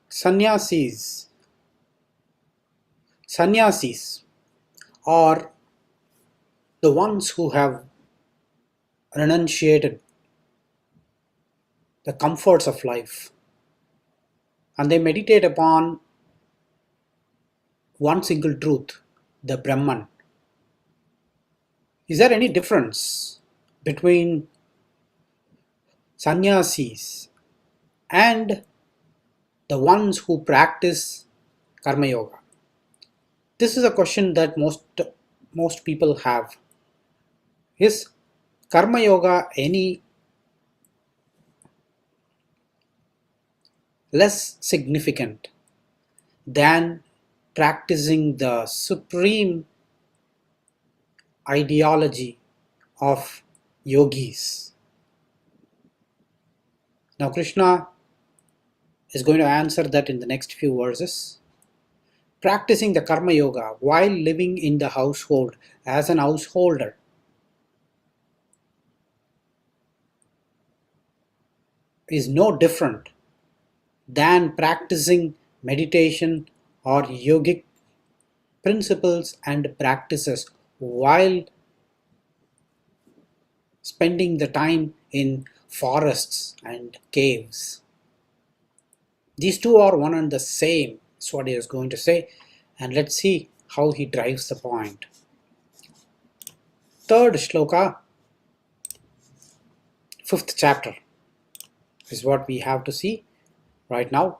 Sannyasis are the ones who have renunciated the comforts of life and they meditate upon one single truth, the Brahman. Is there any difference between sannyasis and the ones who practice karma yoga? This is a question that most people have. Is karma yoga any less significant than practicing the supreme ideology of yogis? Now Krishna is going to answer that in the next few verses. Practicing the karma yoga while living in the household as an householder is no different than practicing meditation or yogic principles and practices while spending the time in forests and caves. These two are one and the same, is what he is going to say, and let's see how he drives the point. Third shloka, 5th chapter, is what we have to see right now.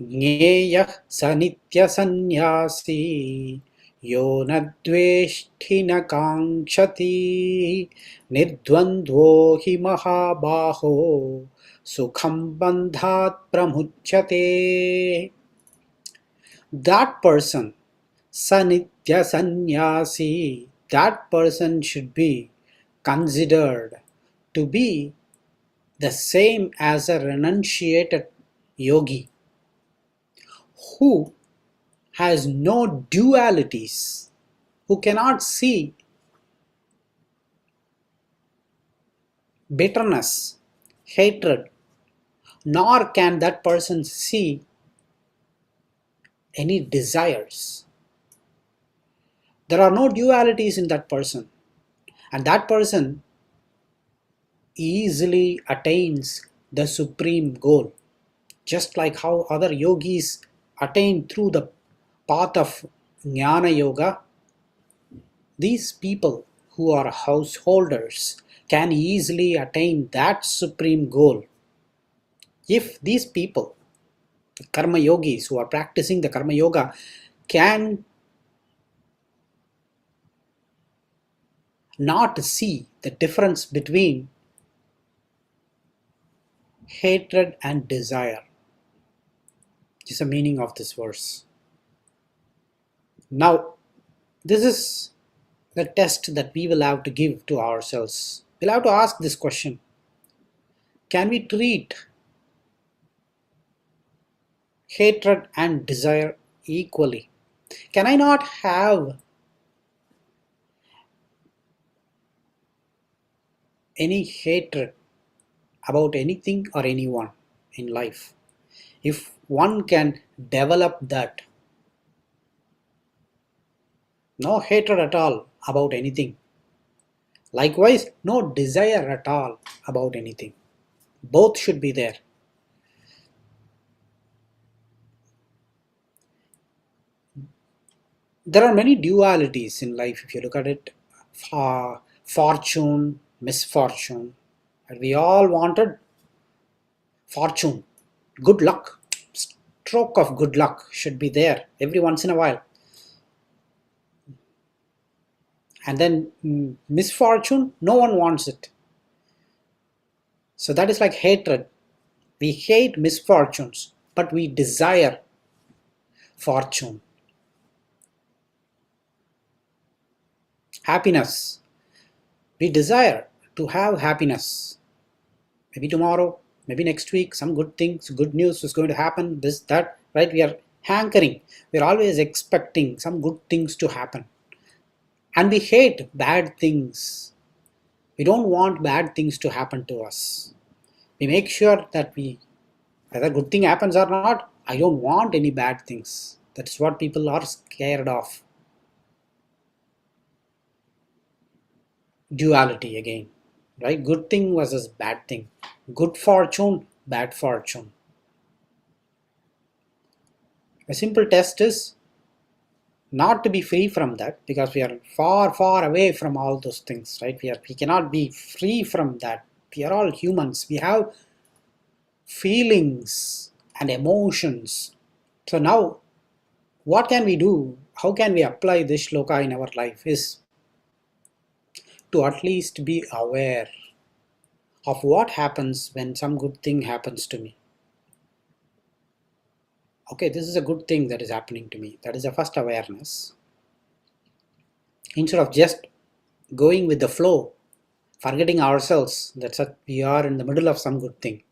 Jneyah sa nitya sannyasi yo na dveshti na kankshati nirdvandvo hi mahabaho sukham bandhat pramuchyate. That person, sanitya sannyasi, that person should be considered to be the same as a renunciated yogi who has no dualities, who cannot see bitterness, hatred, nor can that person see any desires. There are no dualities in that person, and that person easily attains the supreme goal, just like how other yogis attain through the path of jnana yoga. These people who are householders can easily attain that supreme goal. If these people, the karma yogis who are practicing the karma yoga, can not see the difference between hatred and desire, which is the meaning of this verse. Now, this is the test that we will have to give to ourselves. We'll have to ask this question: can we treat hatred and desire equally? Can I not have any hatred about anything or anyone in life? If one can develop that, no hatred at all about anything, likewise no desire at all about anything, both should be there. There are many dualities in life if you look at it. Fortune, misfortune, and we all wanted fortune, good luck, stroke of good luck should be there every once in a while. And then misfortune, no one wants it. So that is like hatred. We hate misfortunes, but we desire fortune. Happiness, we desire to have happiness. Maybe tomorrow, maybe next week, some good things, good news is going to happen, this, that, right? We are hankering, we are always expecting some good things to happen. And we hate bad things. We don't want bad things to happen to us. We make sure that whether good thing happens or not, I don't want any bad things. That's what people are scared of. Duality again, right? Good thing versus bad thing. Good fortune, bad fortune. A simple test is not to be free from that, because we are far, far away from all those things, right? We cannot be free from that. We are all humans. We have feelings and emotions. So now, what can we do? How can we apply this shloka in our life? Is to at least be aware of what happens when some good thing happens to me. Okay, this is a good thing that is happening to me. That is the first awareness. Instead of just going with the flow, forgetting ourselves that we are in the middle of some good thing,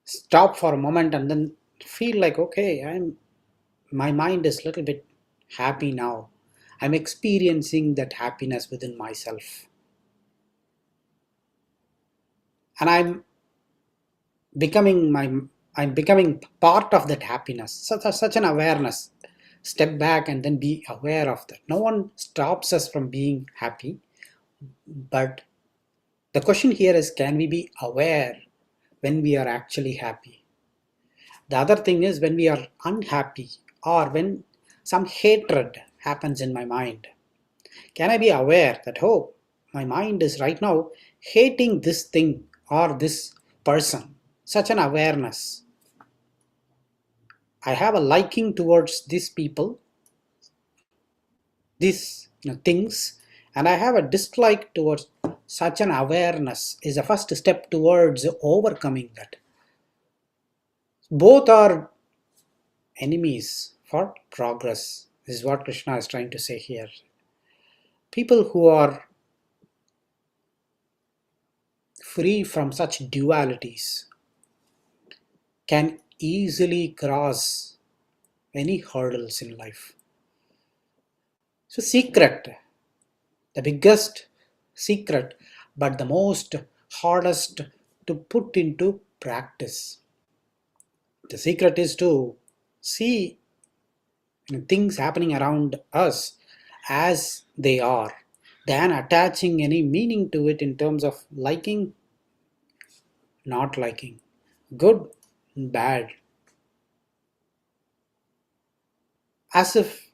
stop for a moment and then feel like, okay, my mind is a little bit happy now. I'm experiencing that happiness within myself, and becoming my I'm becoming part of that happiness. Such an awareness. Step back and then be aware of that. No one stops us from being happy, but the question here is, can we be aware when we are actually happy? The other thing is, when we are unhappy or when some hatred happens in my mind, can I be aware that, oh, my mind is right now hating this thing or this person? Such an awareness. I have a liking towards these people, these things, and I have a dislike towards. Such an awareness is the first step towards overcoming that. Both are enemies for progress. This is what Krishna is trying to say here. People who are free from such dualities can easily cross any hurdles in life. So the biggest secret, but the most hardest to put into practice. The secret is to see things happening around us as they are, than attaching any meaning to it in terms of liking, not liking, good, bad, as if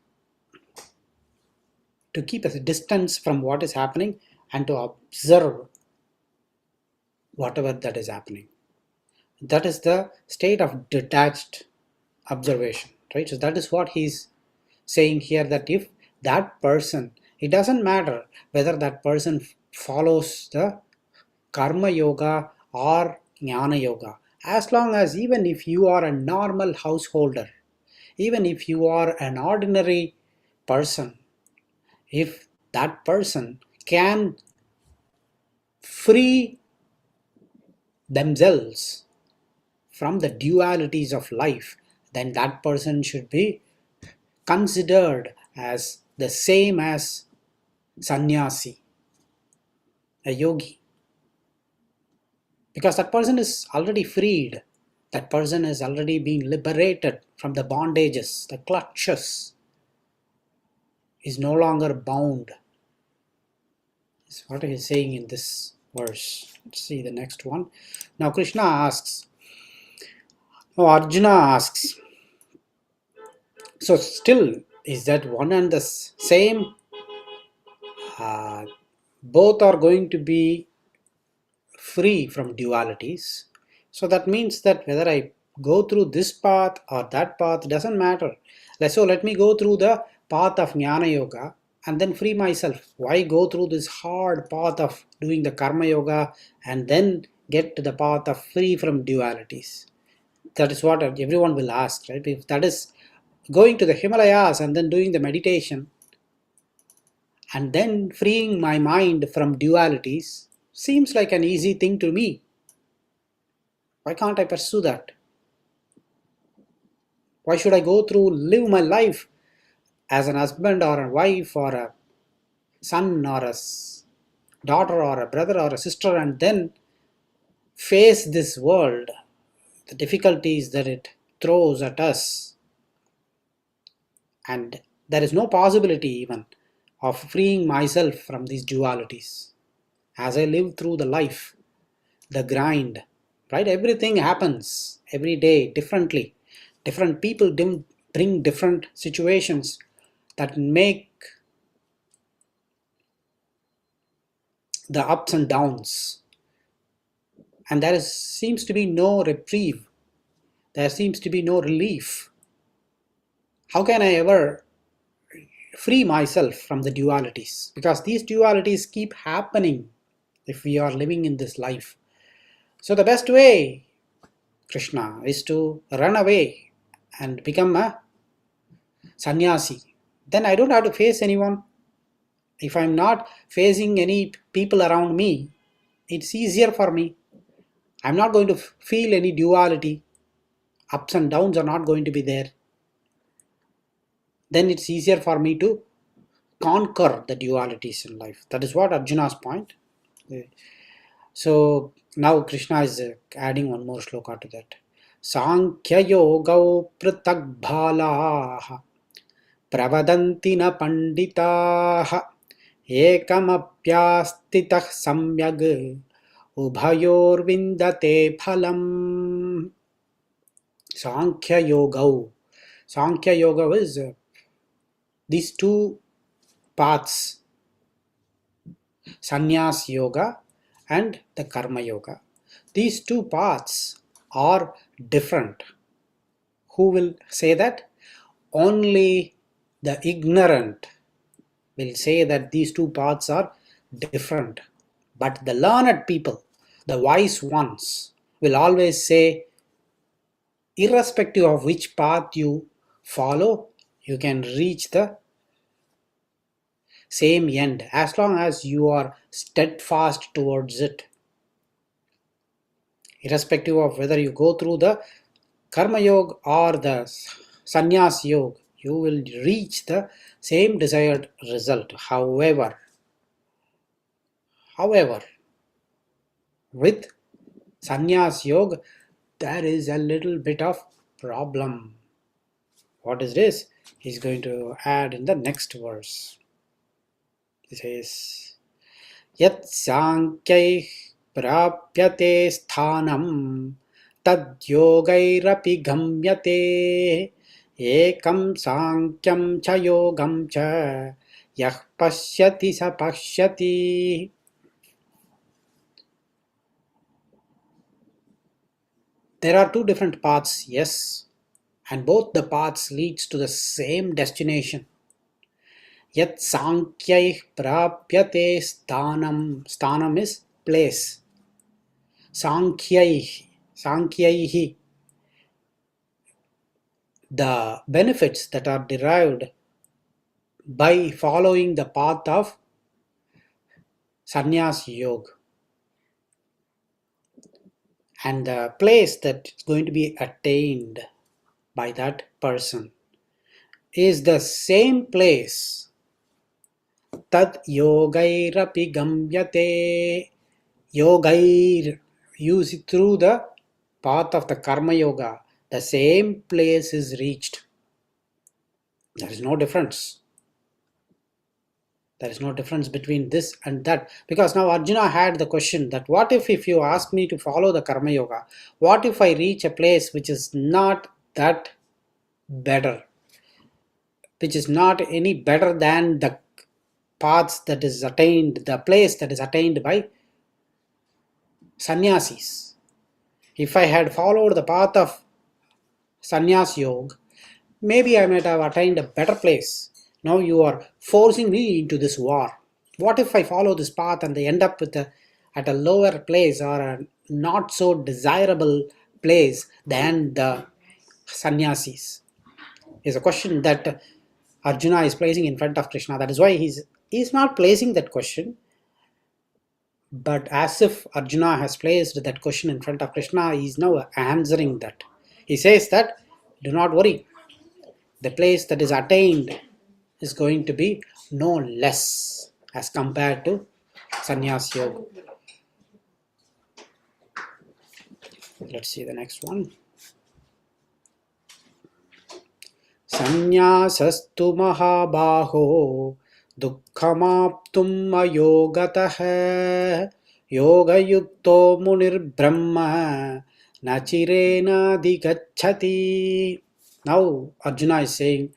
to keep a distance from what is happening and to observe whatever that is happening. That is the state of detached observation, right? So that is what he's saying here, that if that person, it doesn't matter whether that person follows the karma yoga or jnana yoga, as long as, even if you are a normal householder, even if you are an ordinary person, if that person can free themselves from the dualities of life, then that person should be considered as the same as sannyasi, a yogi, because that person is already freed. That person is already being liberated from the bondages, the clutches, is no longer bound. That's what he is saying in this verse. Let's see the next one. Now Krishna asks, Arjuna asks, so still, is that one and the same? Both are going to be free from dualities. So that means that whether I go through this path or that path doesn't matter. So let me go through the path of Jnana Yoga and then free myself. Why go through this hard path of doing the Karma Yoga and then get to the path of free from dualities? That is what everyone will ask, right? If that is going to the Himalayas and then doing the meditation and then freeing my mind from dualities seems like an easy thing to me. Why can't I pursue that? Why should I live my life as an husband or a wife or a son or a daughter or a brother or a sister, and then face this world, the difficulties that it throws at us, and there is no possibility even of freeing myself from these dualities. As I live through the life, the grind, right? Everything happens every day differently. Different people bring different situations that make the ups and downs. And seems to be no reprieve. There seems to be no relief. How can I ever free myself from the dualities? Because these dualities keep happening if we are living in this life. So the best way, Krishna, is to run away and become a sannyasi. Then I don't have to face anyone. If I'm not facing any people around me, it's easier for me. I'm not going to feel any duality. Ups and downs are not going to be there. Then it's easier for me to conquer the dualities in life. That is what Arjuna's point. So now Krishna is adding one more shloka to that. Sankhya yogau pratak bhalaha pravadanti na panditaha ekamapyastitah samyag ubhayor vindate phalam. Sankhya yogau. Sankhya yoga is these two paths, sannyas yoga and the karma yoga. These two paths are different. Who will say that? Only the ignorant will say that these two paths are different. But the learned people, the wise ones, will always say, irrespective of which path you follow, you can reach the same end as long as you are steadfast towards it. Irrespective of whether you go through the karma yoga or the sannyas yoga, you will reach the same desired result. However, with sannyas yoga, there is a little bit of problem. What is this? He's going to add in the next verse. He says, Yat sankhyaih prapyate sthanam tad yogairapi gamyate ekam sankyam cha yogam cha yah pashyati sa pashyati. There are two different paths, yes, and both the paths leads to the same destination. Yat sankhyaih prapyate sthanam. Sthanam is place. Sankhyaih, the benefits that are derived by following the path of sannyas yoga, and the place that is going to be attained by that person is the same place. Tad yogairapi gamyate. Yogair, use it through the path of the karma yoga. The same place is reached. There is no difference. There is no difference between this and that. Because now Arjuna had the question that what if you ask me to follow the karma yoga, what if I reach a place which is not that better, which is not any better than the paths that is attained, the place that is attained by sannyasis. If I had followed the path of sannyas yoga, maybe I might have attained a better place. Now you are forcing me into this war. What if I follow this path and they end up at a lower place or a not so desirable place than the sannyasis? Is a question that Arjuna is placing in front of Krishna. That is why he's not placing that question, but as if Arjuna has placed that question in front of Krishna, he is now answering that. He says that, do not worry, the place that is attained is going to be no less as compared to sannyas yoga. Let's see the next one. Sannyāsastu mahabāho dukkhamāptum ayogatah yogayukto munir brahma nachirena digacchati. Now Arjuna is saying,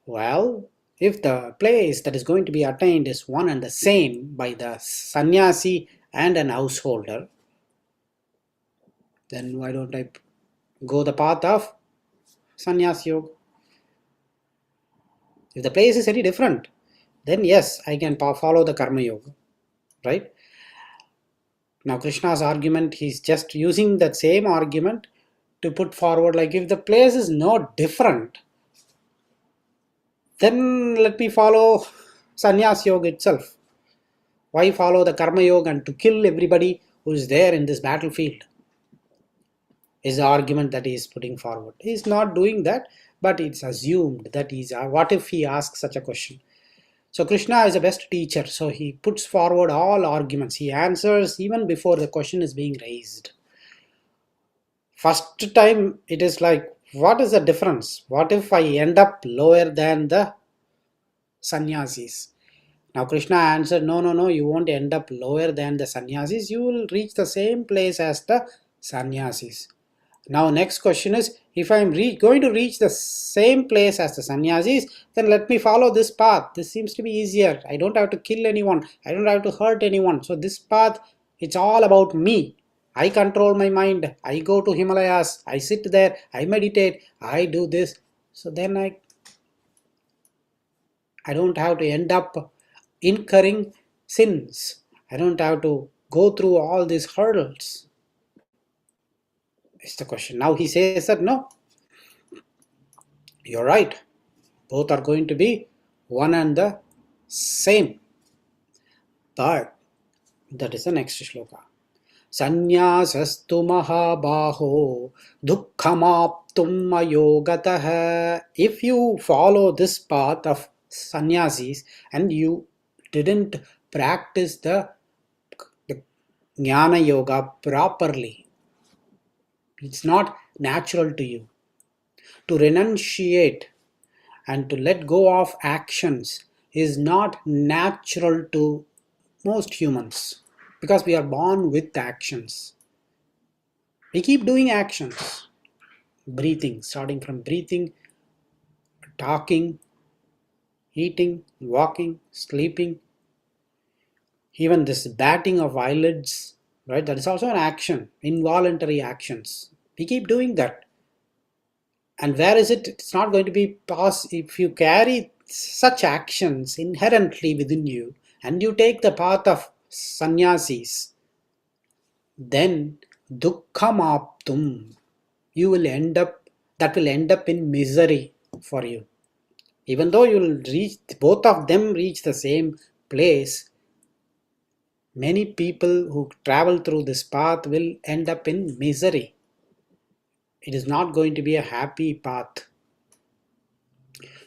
well, if the place that is going to be attained is one and the same by the sannyasi and an householder, then why don't I go the path of sannyas yoga? If the place is very different, then yes, I can follow the karma yoga, right? Now Krishna's argument, he's just using that same argument to put forward, like if the place is no different, then let me follow sannyas yoga itself. Why follow the karma yoga and to kill everybody who is there in this battlefield? Is the argument that he is putting forward. He is not doing that, but it's assumed that he's. What if he asks such a question? So Krishna is the best teacher, so he puts forward all arguments. He answers even before the question is being raised. First time it is like, what is the difference? What if I end up lower than the sannyasis? Now Krishna answered, no, you won't end up lower than the sannyasis. You will reach the same place as the sannyasis. Now next question is, if I am going to reach the same place as the sannyasis, then let me follow this path. This seems to be easier. I don't have to kill anyone. I don't have to hurt anyone. So this path, it's all about me. I control my mind. I go to Himalayas. I sit there. I meditate. I do this. So then I don't have to end up incurring sins. I don't have to go through all these hurdles. Is the question. Now he says that no, you're right. Both are going to be one and the same. But that is the next shloka. Sannyasastu mahabāho dukkhamāptum ayogatah. If you follow this path of sannyasis and you didn't practice the jnana yoga properly, it's not natural to you. To renunciate and to let go of actions is not natural to most humans, because we are born with actions. We keep doing actions. Breathing, starting from breathing, talking, eating, walking, sleeping, even this batting of eyelids, right? That is also an action, involuntary actions. We keep doing that. And where is it? It's not going to be possible if you carry such actions inherently within you and you take the path of sannyasis, then dukkhamāptum, you will end up, that will end up in misery for you. Even though you will reach, both of them reach the same place, many people who travel through this path will end up in misery. It is not going to be a happy path.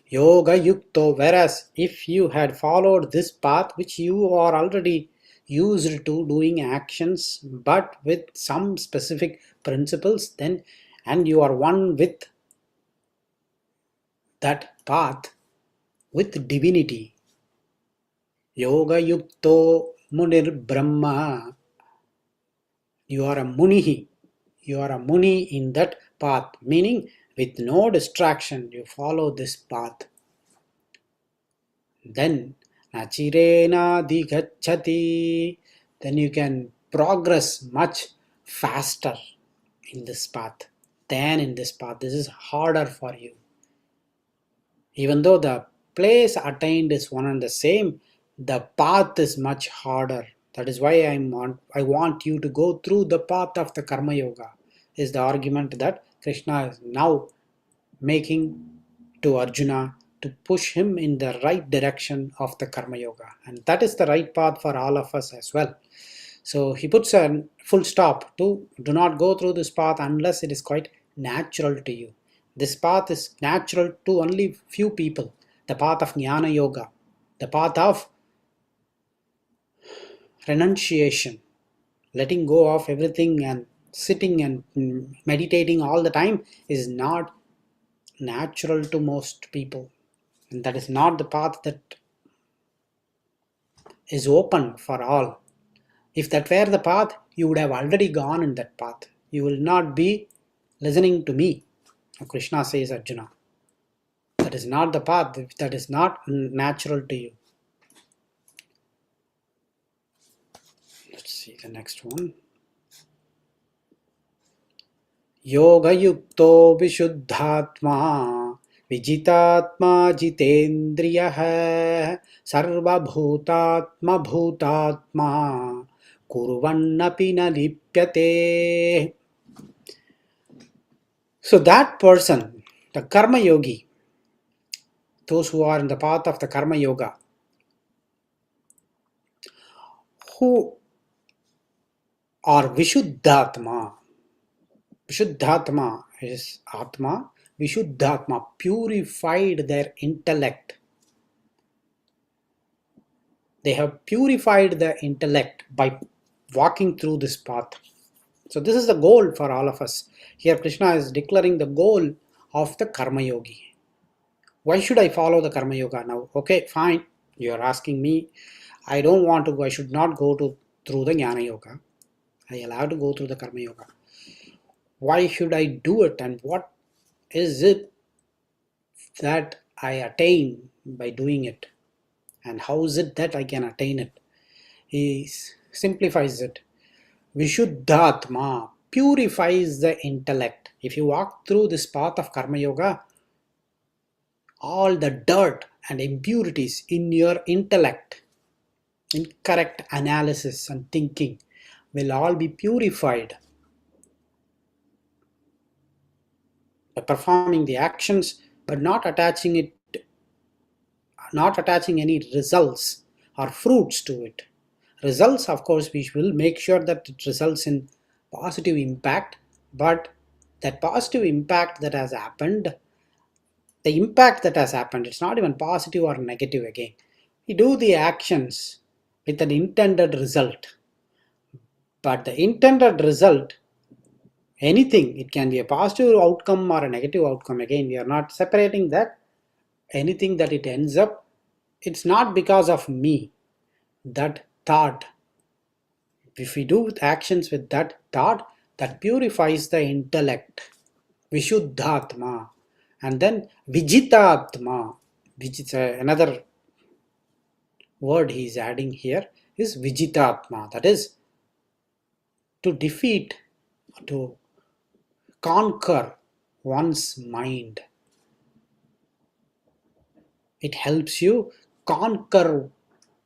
Yoga yukto, whereas if you had followed this path which you are already used to doing actions but with some specific principles, then and you are one with that path with divinity. Yoga yukto munir brahma. You are a munihi. You are a muni in that path, meaning with no distraction you follow this path. Then nachirena digacchati, then you can progress much faster in this path than in this path. This is harder for you. Even though the place attained is one and the same, the path is much harder. That is why I want you to go through the path of the karma yoga, is the argument that Krishna is now making to Arjuna to push him in the right direction of the karma yoga. And that is the right path for all of us as well. So he puts a full stop to do not go through this path unless it is quite natural to you. This path is natural to only few people. The path of jnana yoga, the path of renunciation, letting go of everything and sitting and meditating all the time is not natural to most people. And that is not the path that is open for all. If that were the path, you would have already gone in that path. You will not be listening to me. Krishna says, Arjuna, that is not the path. That is not natural to you. Let's see the next one. Yoga yukto vishuddhatma vijitatma jitendriyah sarva bhutatma bhutatma kurvannapi na lipyate. So that person, the karma yogi, those who are in the path of the karma yoga, who are vishuddhatma. Vishuddhatma is Atma. Vishuddhatma, purified their intellect. They have purified their intellect by walking through this path. So this is the goal for all of us. Here Krishna is declaring the goal of the Karma Yogi. Why should I follow the Karma Yoga now? Okay, fine. You are asking me. I don't want to go. I should not go through the Jnana Yoga. I allow to go through the Karma Yoga. Why should I do it, and what is it that I attain by doing it, and how is it that I can attain it? He simplifies it. Vishuddhatma purifies the intellect. If you walk through this path of Karma Yoga, all the dirt and impurities in your intellect, incorrect analysis and thinking, will all be purified by performing the actions but not attaching any results or fruits to it. Results, of course, we will make sure that it results in positive impact, but that positive impact that has happened, the impact that has happened, it's not even positive or negative again. We do the actions with an intended result, but the intended result, anything, it can be a positive outcome or a negative outcome. Again, we are not separating that. Anything that it ends up, it's not because of me. That thought, if we do actions with that thought, that purifies the intellect. Vishuddhatma. And then Vijitatma, which is another word he is adding here, is Vijitatma. That is to defeat, to conquer one's mind. It helps you conquer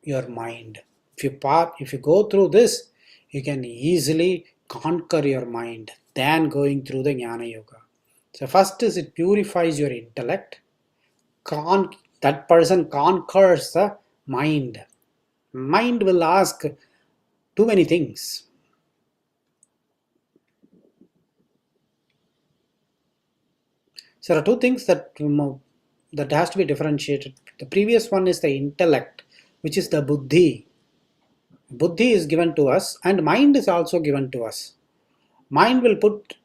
your mind. If you go through this, you can easily conquer your mind than going through the Jnana Yoga. So first is it purifies your intellect. That person conquers the mind. Mind will ask too many things. So there are two things that has to be differentiated. The previous one is the intellect, which is the buddhi. Buddhi is given to us and mind is also given to us. Mind will put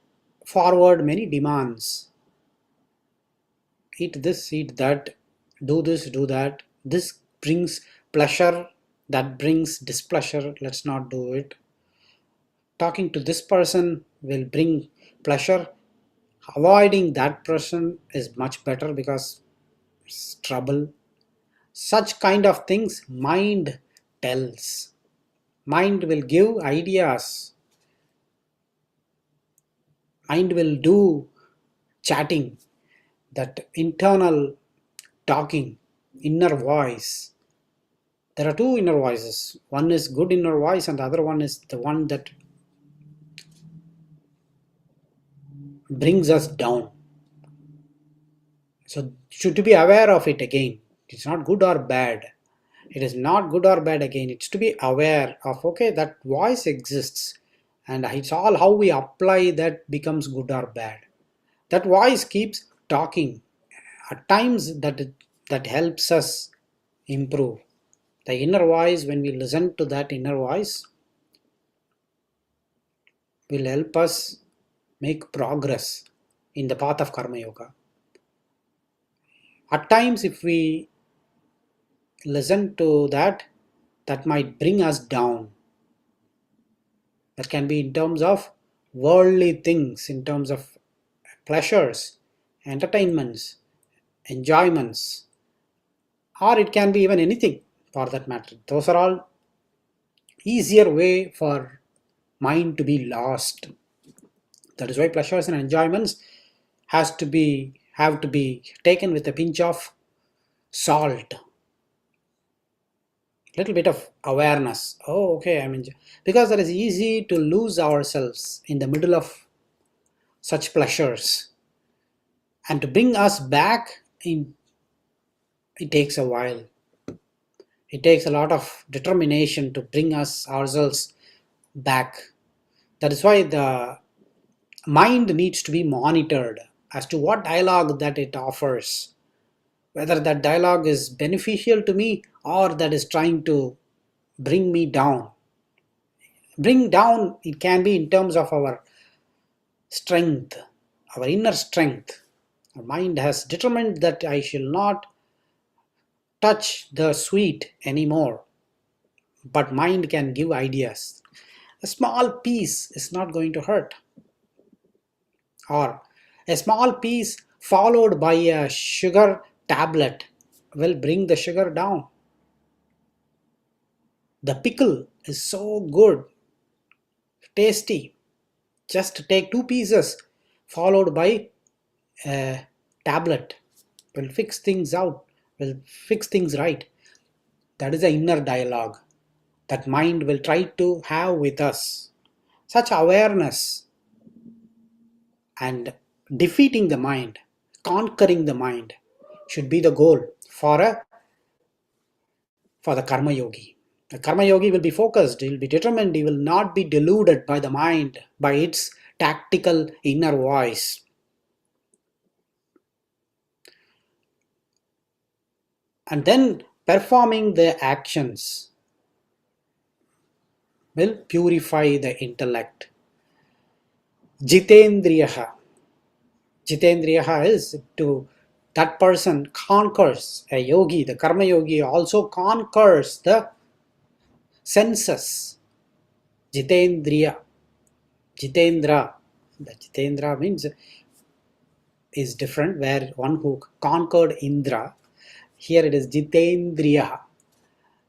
forward many demands. Eat this, eat that, do this, do that. This brings pleasure, that brings displeasure, let's not do it. Talking to this person will bring pleasure. Avoiding that person is much better because it's trouble. Such kind of things mind tells. Mind will give ideas. Mind will do chatting, that internal talking, inner voice. There are two inner voices. One is good inner voice and the other one is the one that brings us down. So should to be aware of it again. It's not good or bad. It is not good or bad again. It's to be aware of, okay, that voice exists and it's all how we apply that becomes good or bad. That voice keeps talking. At times that helps us improve. The inner voice, when we listen to that inner voice, will help us make progress in the path of Karma Yoga. At times, if we listen to that, that might bring us down. That can be in terms of worldly things, in terms of pleasures, entertainments, enjoyments, or it can be even anything for that matter. Those are all easier way for mind to be lost. That is why pleasures and enjoyments have to be taken with a pinch of salt, little bit of awareness. Oh, okay, because it is easy to lose ourselves in the middle of such pleasures, and to bring us back in, it takes a while. It takes a lot of determination to bring us ourselves back. That is why the mind needs to be monitored as to what dialogue that it offers, whether that dialogue is beneficial to me or that is trying to bring me down. Bring down, it can be in terms of our strength, our inner strength. Our mind has determined that I shall not touch the sweet anymore, but mind can give ideas. A small piece is not going to hurt, or a small piece followed by a sugar tablet will bring the sugar down. The pickle is so good, tasty. Just take two pieces followed by a tablet will fix things out, will fix things right. That is the inner dialogue that mind will try to have with us. Such awareness and defeating the mind, conquering the mind should be the goal for the karma yogi. The karma yogi will be focused, he will be determined, he will not be deluded by the mind, by its tactical inner voice. And then performing the actions will purify the intellect. Jitendriyaha. Jitendriyaha is to that person conquers, a yogi, the karma yogi also conquers the senses. Jitendriya. Jitendra. The Jitendra means is different, where one who conquered Indra. Here it is Jitendriya.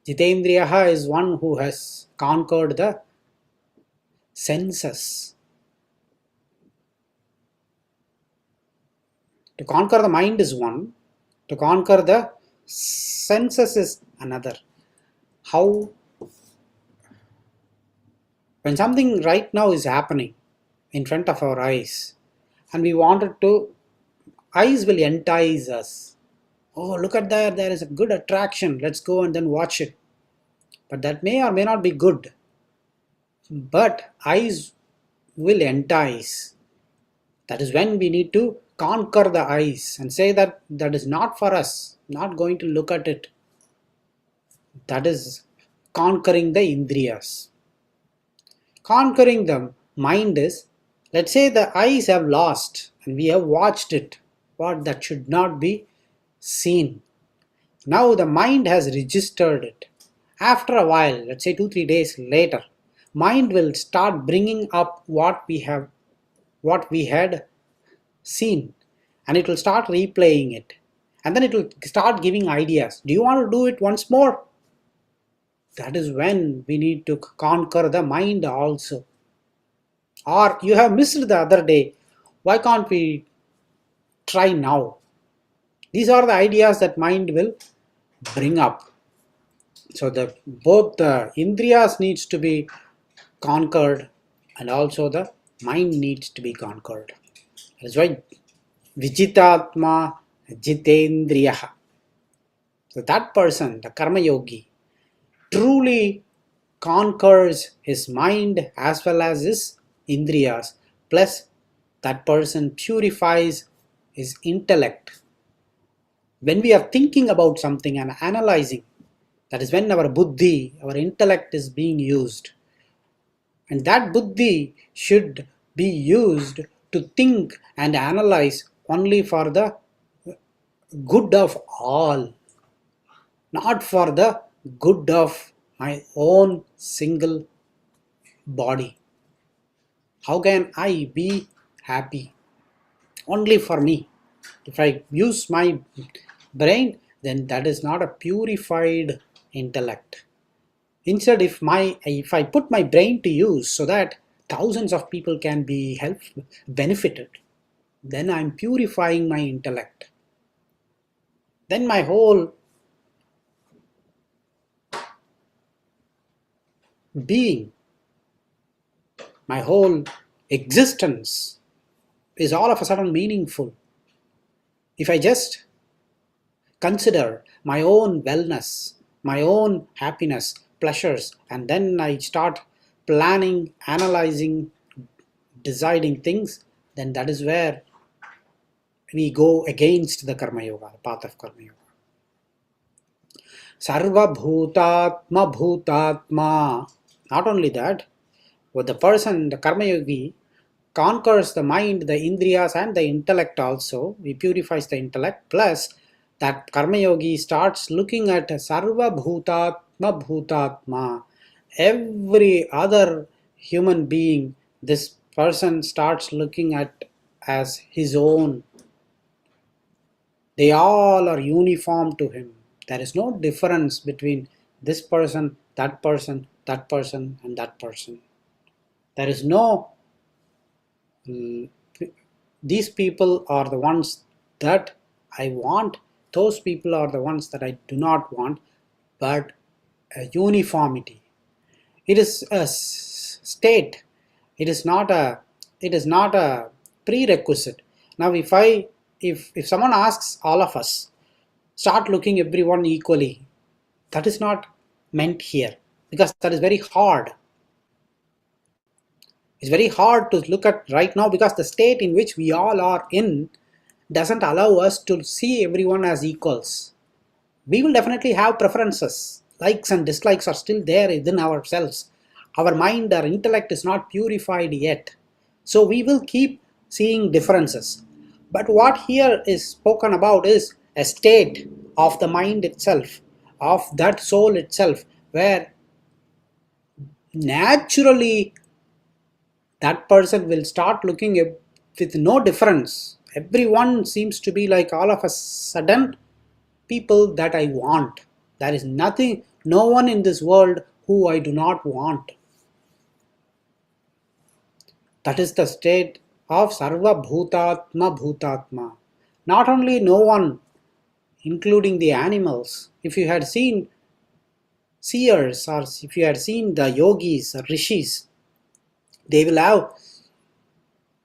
Jitendriya is one who has conquered the senses. To conquer the mind is one, to conquer the senses is another. How, when something right now is happening in front of our eyes and we wanted to, eyes will entice us. Oh, look at that, there is a good attraction, let's go and then watch it. But that may or may not be good. But eyes will entice. That is when we need to conquer the eyes and say that that is not for us, not going to look at it. That is conquering the indriyas. Conquering the mind is, let's say the eyes have lost and we have watched it, what that should not be seen. Now the mind has registered it. After a while, let's say 2-3 days later, mind will start bringing up what we had seen, and it will start replaying it, and then it will start giving ideas. Do you want to do it once more? That is when we need to conquer the mind also. Or you have missed the other day, why can't we try now? These are the ideas that mind will bring up. So both the indriyas needs to be conquered and also the mind needs to be conquered. That is why Vijitatma Jitendriyaha. So that person, the karma yogi, truly conquers his mind as well as his indriyas, plus that person purifies his intellect. When we are thinking about something and analyzing, that is when our buddhi, our intellect is being used. And that buddhi should be used to think and analyze only for the good of all, not for the good of my own single body. How can I be happy? Only for me. If I use my brain, then that is not a purified intellect. Instead, if I put my brain to use so that thousands of people can be benefited, then I'm purifying my intellect. Then my whole being, my whole existence is all of a sudden meaningful. If I just consider my own wellness, my own happiness, pleasures, and then I start planning, analyzing, deciding things, then that is where we go against the Karma Yoga, the path of Karma Yoga. Sarva Bhutatma Bhutatma. Not only that, but the person, the Karma Yogi, conquers the mind, the indriyas, and the intellect also. He purifies the intellect. Plus, that Karma Yogi starts looking at Sarva Bhutatma Bhutatma. Every other human being, this person starts looking at as his own. They all are uniform to him. There is no difference between this person, that person, that person, and that person. There is no, these people are the ones that I want, those people are the ones that I do not want, but a uniformity. It is a state. It is not a prerequisite. Now if someone asks all of us, start looking everyone equally, that is not meant here, because that is very hard. It's very hard to look at right now because the state in which we all are in doesn't allow us to see everyone as equals. We will definitely have preferences. Likes and dislikes are still there within ourselves. Our mind, our intellect is not purified yet. So we will keep seeing differences. But what here is spoken about is a state of the mind itself, of that soul itself, where naturally that person will start looking with no difference. Everyone seems to be like all of a sudden people that I want. There is nothing, no one in this world who I do not want. That is the state of Sarva Bhutatma Bhutatma. Not only no one, including the animals. If you had seen seers, or if you had seen the yogis or rishis, they will have,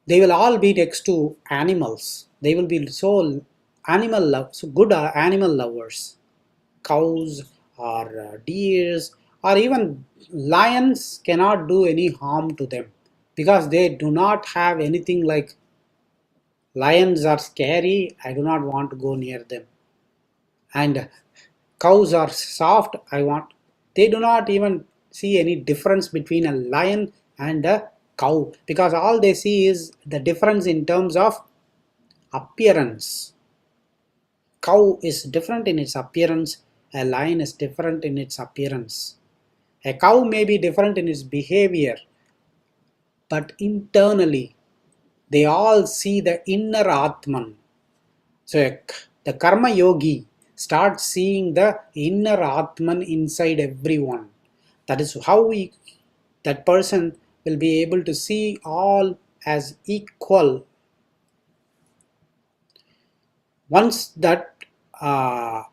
they will all be next to animals. They will be so so good animal lovers. Cows or deers or even lions cannot do any harm to them because they do not have anything like lions are scary, I do not want to go near them. And cows are soft, I want. They do not even see any difference between a lion and a cow because all they see is the difference in terms of appearance. Cow is different in its appearance, a lion is different in its appearance. A cow may be different in its behavior, but internally they all see the inner Atman. So the Karma Yogi starts seeing the inner Atman inside everyone. That is how that person will be able to see all as equal. Once that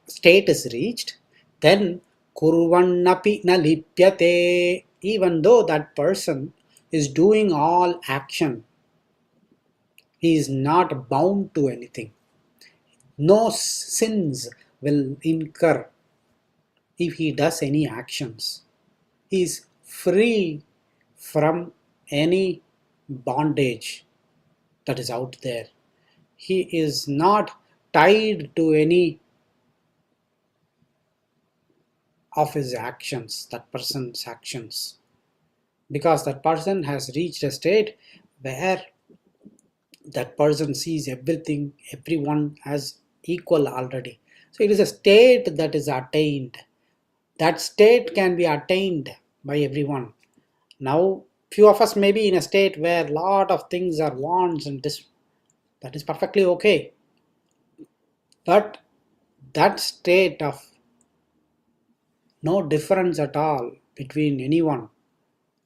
state is reached, then kurvannapi na lipyate, even though that person is doing all action, he is not bound to anything. No sins will incur if he does any actions. He is free from any bondage that is out there. He is not tied to any of his actions, that person's actions. because that person has reached a state where that person sees everything, everyone as equal already. So it is a state that is attained. That state can be attained by everyone. Now, few of us may be in a state where a lot of things are wants and this, that is perfectly okay. But that state of no difference at all between anyone,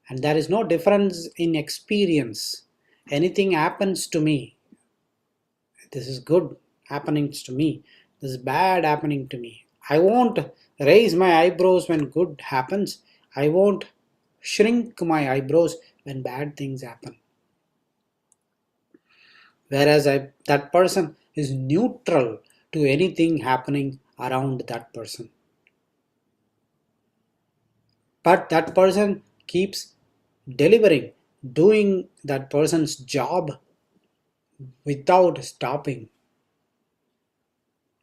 and there is no difference in experience. Anything happens to me, this is good happening to me, this is bad happening to me. I won't raise my eyebrows when good happens. I won't shrink my eyebrows when bad things happen. Whereas that person is neutral to anything happening around that person. But that person keeps delivering, doing that person's job without stopping,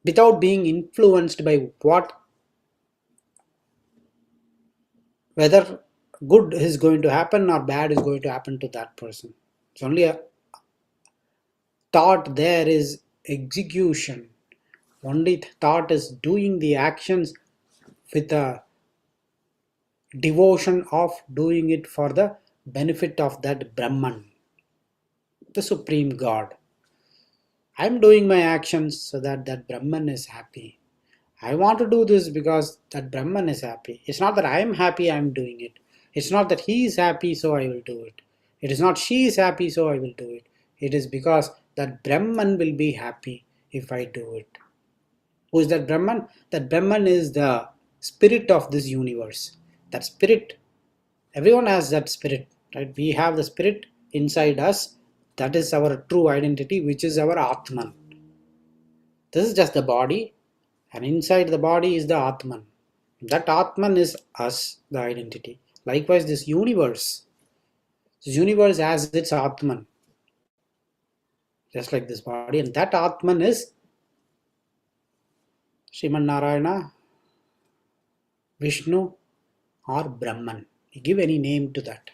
without being influenced by whether good is going to happen or bad is going to happen to that person. It's only a thought, there is execution. Only thought is doing the actions with a devotion of doing it for the benefit of that Brahman, the Supreme God. I'm doing my actions so that that Brahman is happy. I want to do this because that Brahman is happy. It's not that I am happy I am doing it. It's not that he is happy so I will do it. It is not she is happy so I will do it. It is because that Brahman will be happy if I do it. Who is that Brahman? That Brahman is the spirit of this universe. That spirit, everyone has that spirit, right? We have the spirit inside us. That is our true identity, which is our Atman. This is just the body, and inside the body is the Atman. That Atman is us, the identity. Likewise, this universe has its Atman, just like this body, and that Atman is Sriman Narayana, Vishnu, or Brahman. You give any name to that.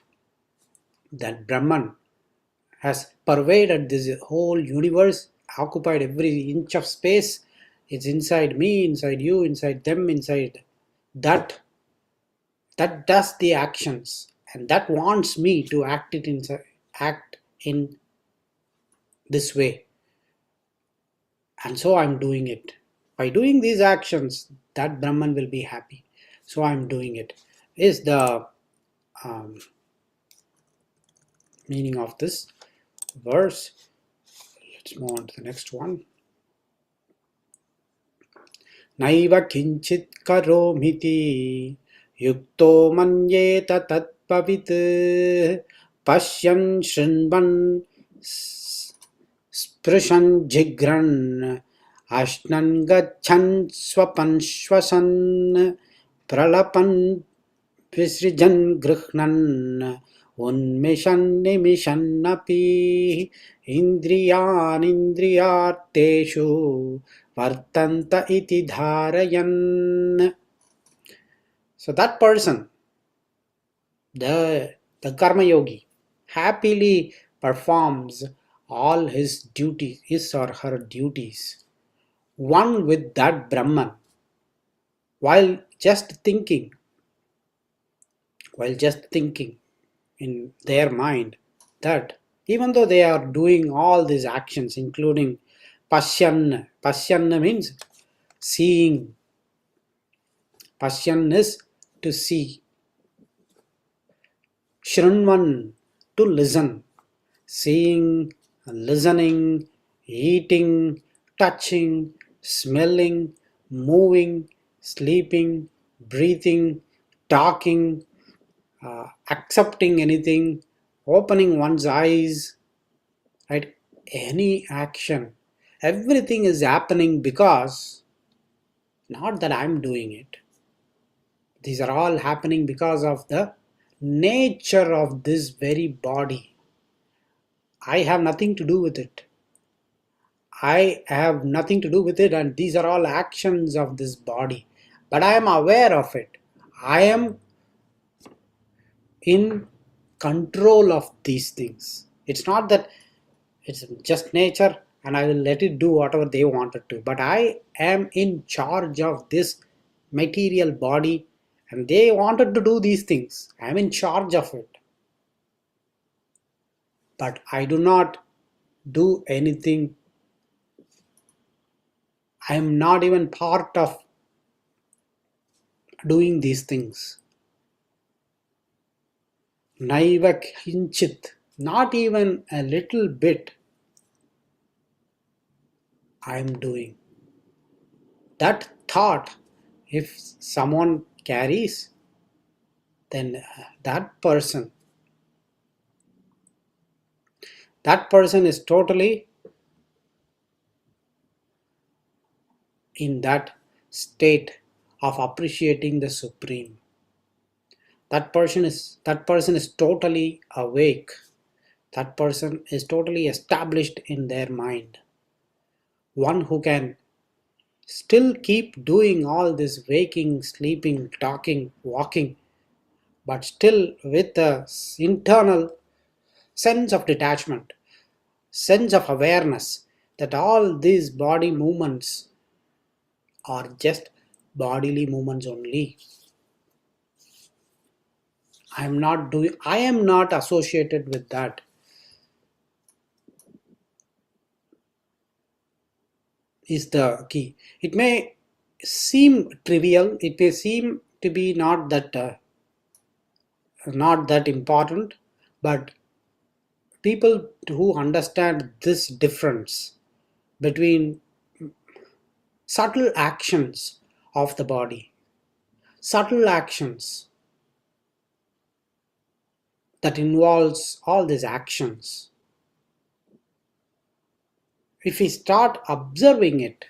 That Brahman has pervaded this whole universe, occupied every inch of space. It's inside me, inside you, inside them, inside that does the actions, and that wants me to act in this way, and so I'm doing it. By doing these actions, that Brahman will be happy, so I'm doing it, is the meaning of this verse. Let's move on to the next one. Naiva kinchit karomiti yukto manyeta tatpavit pashyan shrinvan sprishan jigran ashnan gachan swapan shwasan pralapan visrijan grihnan unmishan nimishannapi indriyan indriyarteshu vartanta iti dharayan. So that person, the karma yogi, happily performs all his duties, his or her duties, one with that Brahman, while just thinking in their mind that even though they are doing all these actions, including Pashyan means seeing. Pashyan is to see. Shrinvan, to listen. Seeing, listening, eating, touching, smelling, moving, sleeping, breathing, talking, accepting anything, opening one's eyes, right? Any action. Everything is happening because, not that I'm doing it. These are all happening because of the nature of this very body. I have nothing to do with it. I have nothing to do with it, and these are all actions of this body. But I am aware of it. I am in control of these things. It's not that it's just nature and I will let it do whatever they wanted to, but I am in charge of this material body and they wanted to do these things. I am in charge of it, but I do not do anything. I am not even part of doing these things. Naiva kinchit, not even a little bit I am doing. That thought, if someone carries, then that person is totally in that state of appreciating the Supreme. That person is totally awake. That person is totally established in their mind. One who can still keep doing all this waking, sleeping, talking, walking, but still with a internal sense of detachment, sense of awareness that all these body movements are just bodily movements only. I am not associated with that, is the key. It may seem trivial, it may seem to be not that important, but people who understand this difference between subtle actions of the body, subtle actions that involves all these actions, if we start observing it,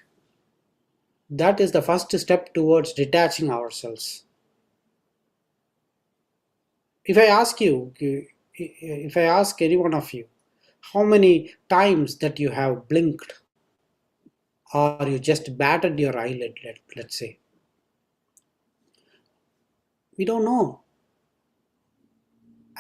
that is the first step towards detaching ourselves. If I ask you, if I ask any one of you, how many times that you have blinked or you just batted your eyelid, let's say, we don't know.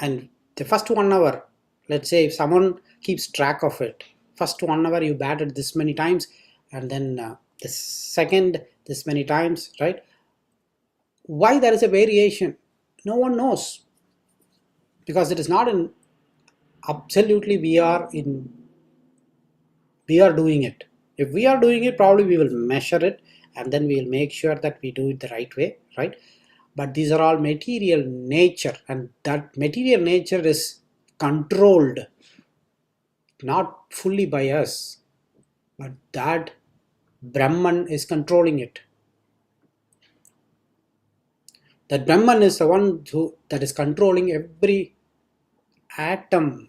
And the first 1 hour, let's say if someone keeps track of it, first 1 hour you batted this many times, and then the second this many times, right? Why there is a variation? No one knows, because it is not in absolutely we are doing it. If we are doing it, probably we will measure it and then we will make sure that we do it the right way, right? But these are all material nature, and that material nature is controlled not fully by us, but that Brahman is controlling it. That Brahman is the one that is controlling every atom.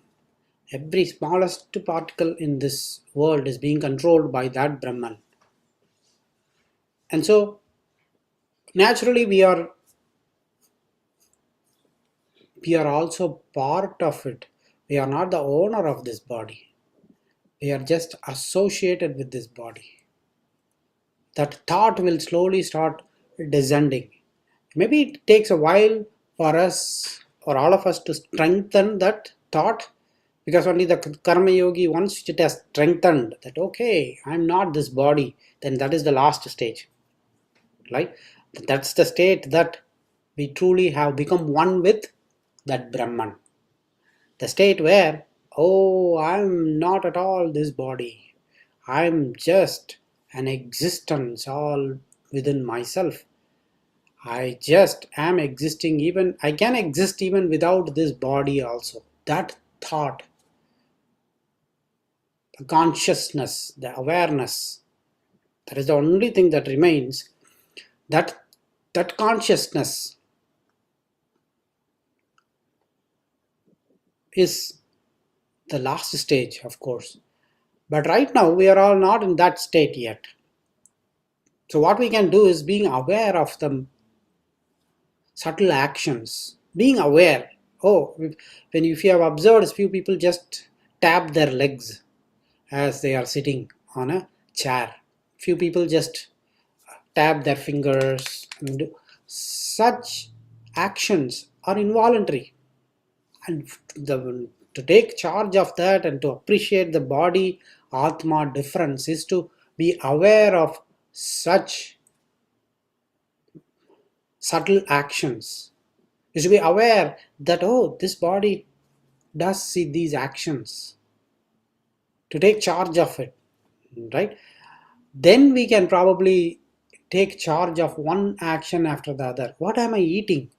Every smallest particle in this world is being controlled by that Brahman. And so naturally we are also part of it. We are not the owner of this body. We are just associated with this body. That thought will slowly start descending. Maybe it takes a while for us or all of us to strengthen that thought, because only the karma yogi, once it has strengthened that, okay, I'm not this body, then that is the last stage, right? That's the state that we truly have become one with that Brahman. The state where, oh, I'm not at all this body. I'm just an existence all within myself. I just am existing, even I can exist even without this body also. That thought, the consciousness, the awareness, that is the only thing that remains. That consciousness is the last stage, of course. But right now we are all not in that state yet. So what we can do is being aware of the subtle actions. Being aware. Oh, if you have observed, a few people just tap their legs as they are sitting on a chair. Few people just tap their fingers. And such actions are involuntary. And to take charge of that and to appreciate the body Atma difference is to be aware of such subtle actions, is to be aware that, oh, this body does see these actions, to take charge of it, right? Then we can probably take charge of one action after the other. What am I eating?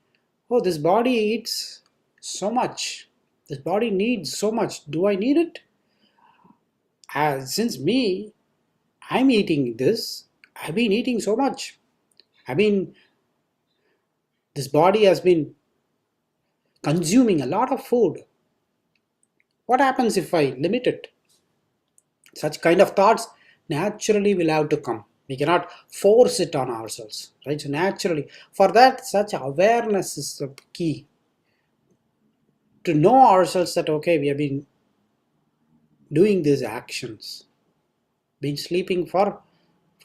Oh, this body eats so much. This body needs so much. Do I need it? Since I'm eating this, I've been eating so much. I mean, this body has been consuming a lot of food. What happens if I limit it? Such kind of thoughts naturally will have to come. We cannot force it on ourselves, right? So naturally, for that, such awareness is the key. To know ourselves that, okay, we have been doing these actions, been sleeping for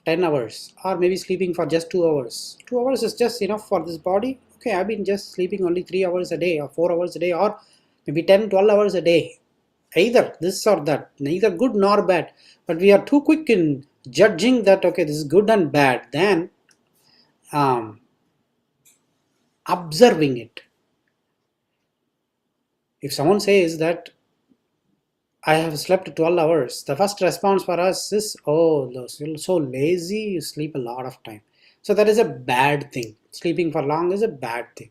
10 hours, or maybe sleeping for just 2 hours. 2 hours is just enough for this body. Okay, I've been just sleeping only 3 hours a day, or 4 hours a day, or maybe 10, 12 hours a day. Either this or that, neither good nor bad. But we are too quick in judging that, okay, this is good and bad, than observing it. If someone says that I have slept 12 hours, the first response for us is, oh, you're so lazy, you sleep a lot of time. So that is a bad thing. Sleeping for long is a bad thing.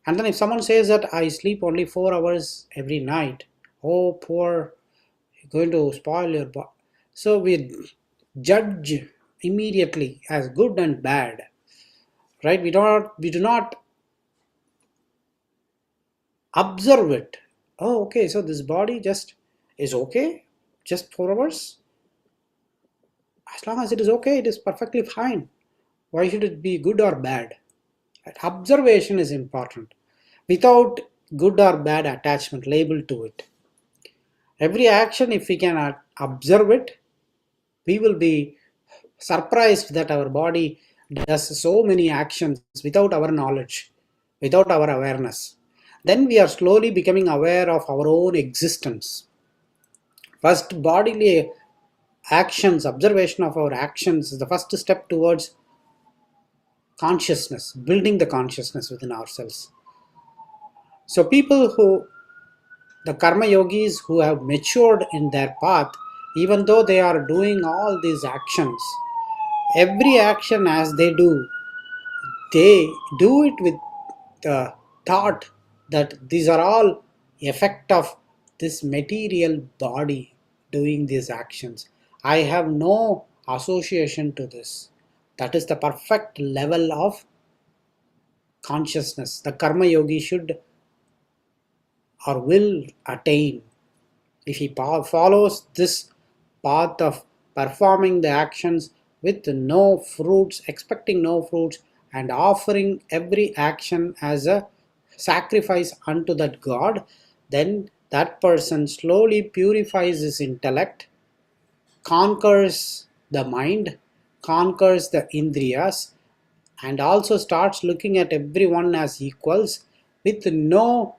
And then if someone says that I sleep only 4 hours every night, oh, poor, you're going to spoil your body. So we judge immediately as good and bad, right? We do not observe it. Oh, okay, so this body just is okay, just 4 hours. As long as it is okay, it is perfectly fine. Why should it be good or bad? Right? Observation is important without good or bad attachment label to it. Every action, if we can observe it, we will be surprised that our body does so many actions without our knowledge, without our awareness. Then we are slowly becoming aware of our own existence. First, bodily actions, observation of our actions is the first step towards consciousness, building the consciousness within ourselves. So the karma yogis who have matured in their path, even though they are doing all these actions, every action as they do it with the thought that these are all effect of this material body doing these actions. I have no association to this. That is the perfect level of consciousness the karma yogi should or will attain. If he follows this path of performing the actions with no fruits, expecting no fruits, and offering every action as a sacrifice unto that God, then that person slowly purifies his intellect, conquers the mind, conquers the indriyas, and also starts looking at everyone as equals with no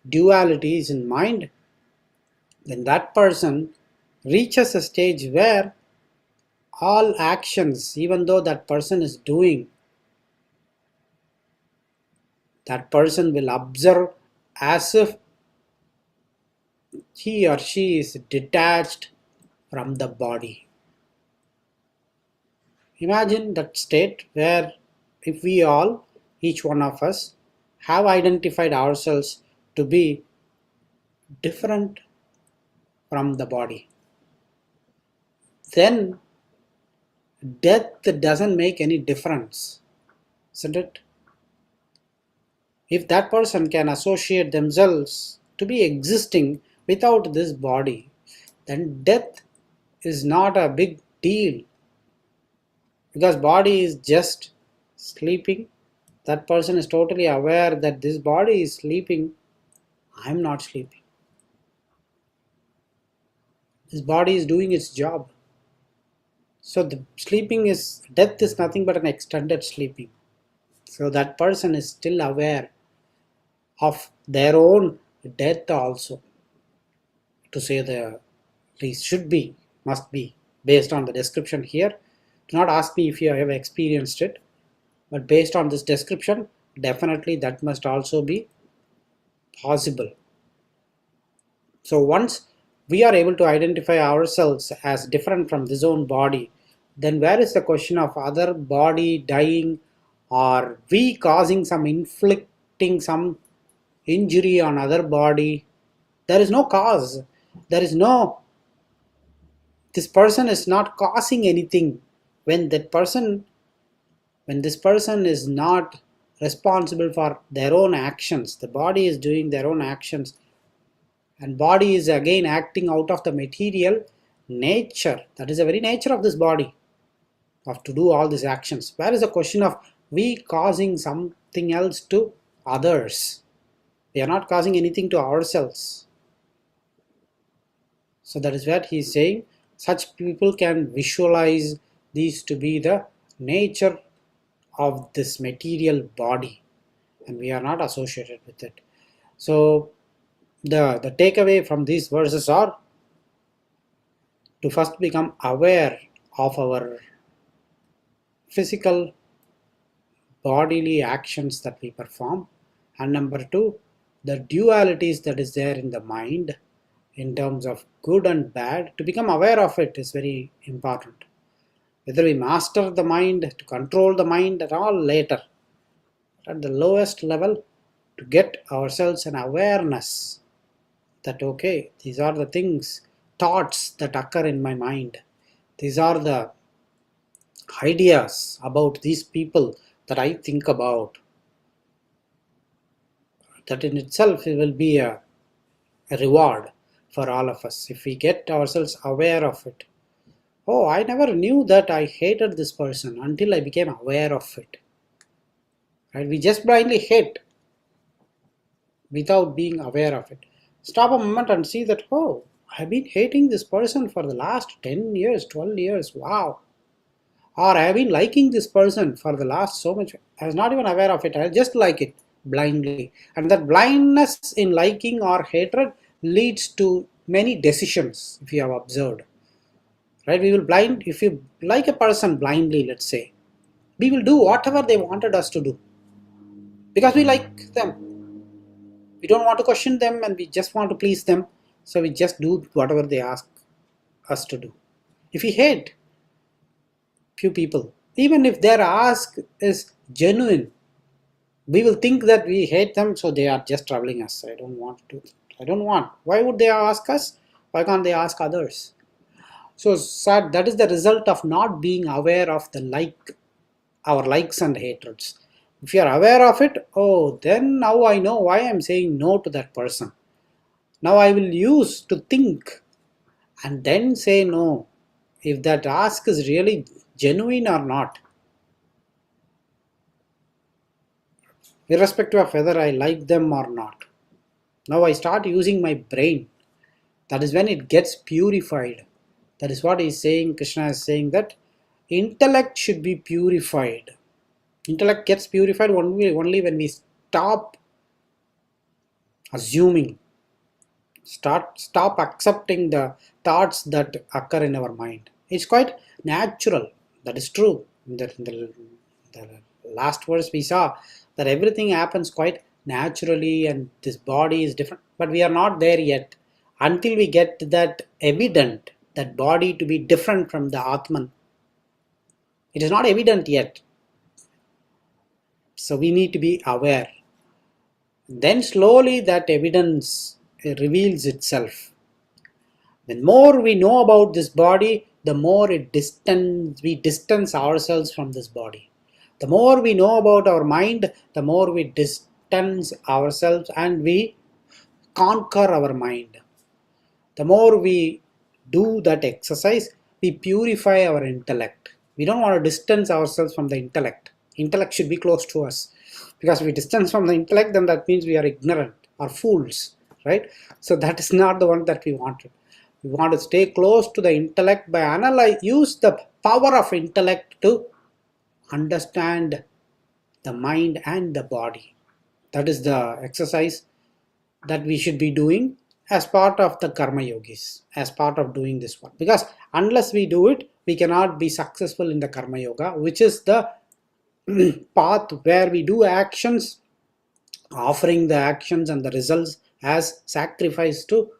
dualities in mind. Then that person reaches a stage where all actions, even though that person is doing, that person will observe as if he or she is detached from the body. Imagine that state where if we all, each one of us, have identified ourselves to be different from the body, then death doesn't make any difference, isn't it? If that person can associate themselves to be existing without this body, then death is not a big deal, because body is just sleeping. That person is totally aware that this body is sleeping. I'm not sleeping. This body is doing its job. So the death is nothing but an extended sleeping. So that person is still aware of their own death also, to say the least. Should be, must be, based on the description here. Do not ask me if you have experienced it, but based on this description, definitely that must also be possible. So once we are able to identify ourselves as different from this own body, then where is the question of other body dying, or we causing some, inflicting some injury on other body? There is no cause. There is no, this person is not causing anything. When that person, when this person is not responsible for their own actions, the body is doing their own actions, and body is again acting out of the material nature. That is the very nature of this body, of to do all these actions. Where is the question of we causing something else to others? We are not causing anything to ourselves. So that is what he is saying. Such people can visualize these to be the nature of this material body, and we are not associated with it. So the takeaway from these verses are to first become aware of our physical bodily actions that we perform, and number two, the dualities that is there in the mind in terms of good and bad. To become aware of it is very important. Whether we master the mind, to control the mind, at all later. At the lowest level, to get ourselves an awareness that okay, these are the things, thoughts that occur in my mind. These are the ideas about these people that I think about. That in itself it will be a reward for all of us if we get ourselves aware of it. Oh, I never knew that I hated this person until I became aware of it. Right? We just blindly hate without being aware of it. Stop a moment and see that, oh, I've been hating this person for the last 10 years, 12 years, wow. Or I've been liking this person for the last so much. I was not even aware of it. I just like it blindly. And that blindness in liking or hatred leads to many decisions, if you have observed. Right? We will blind, if you like a person blindly, let's say, we will do whatever they wanted us to do. Because we like them. We don't want to question them and we just want to please them. So we just do whatever they ask us to do. If we hate few people, even if their ask is genuine, we will think that we hate them, so they are just troubling us. I don't want. Why would they ask us? Why can't they ask others? So sad, that is the result of not being aware of our likes and hatreds. If you are aware of it, oh, then now I know why I'm saying no to that person. Now I will use to think and then say no, if that ask is really genuine or not, irrespective of whether I like them or not. Now I start using my brain. That is when it gets purified. That is what he's saying. Krishna is saying that intellect should be purified. Intellect gets purified only when we stop assuming, stop accepting the thoughts that occur in our mind. It's quite natural. That is true. In the last verse we saw that everything happens quite naturally and this body is different. But we are not there yet. Until we get that evident, that body to be different from the Atman, it is not evident yet. So we need to be aware. Then slowly that evidence reveals itself. The more we know about this body, the more we distance ourselves from this body. The more we know about our mind, the more we distance ourselves and we conquer our mind. The more we do that exercise, we purify our intellect. We don't want to distance ourselves from the intellect. Intellect should be close to us. Because if we distance from the intellect, then that means we are ignorant or fools, right? So that is not the one that we wanted. We want to stay close to the intellect by use the power of intellect to understand the mind and the body. That is the exercise that we should be doing as part of the karma yogis, as part of doing this one. Because unless we do it, we cannot be successful in the karma yoga, which is the path where we do actions, offering the actions and the results as sacrifice to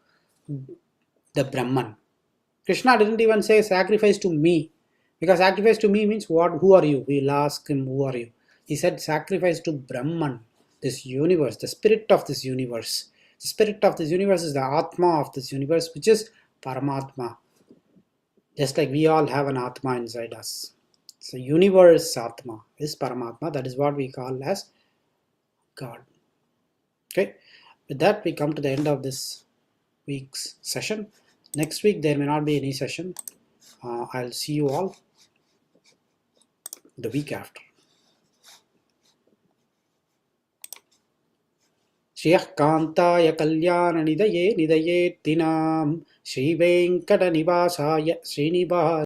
the Brahman. Krishna didn't even say sacrifice to me, because sacrifice to me means what? Who are you? We'll ask him, who are you? He said sacrifice to Brahman, this universe, the spirit of this universe. The spirit of this universe is the Atma of this universe, which is Paramatma. Just like we all have an Atma inside us. So universe Atma is Paramatma. That is what we call as God. Okay. With that, we come to the end of this week's session. Next week there may not be any session. I'll see you all the week after. Shriyah Kantaya Kalyana Nidaye Nidaye Tinam Shri Venkata Nivasaya Srinivas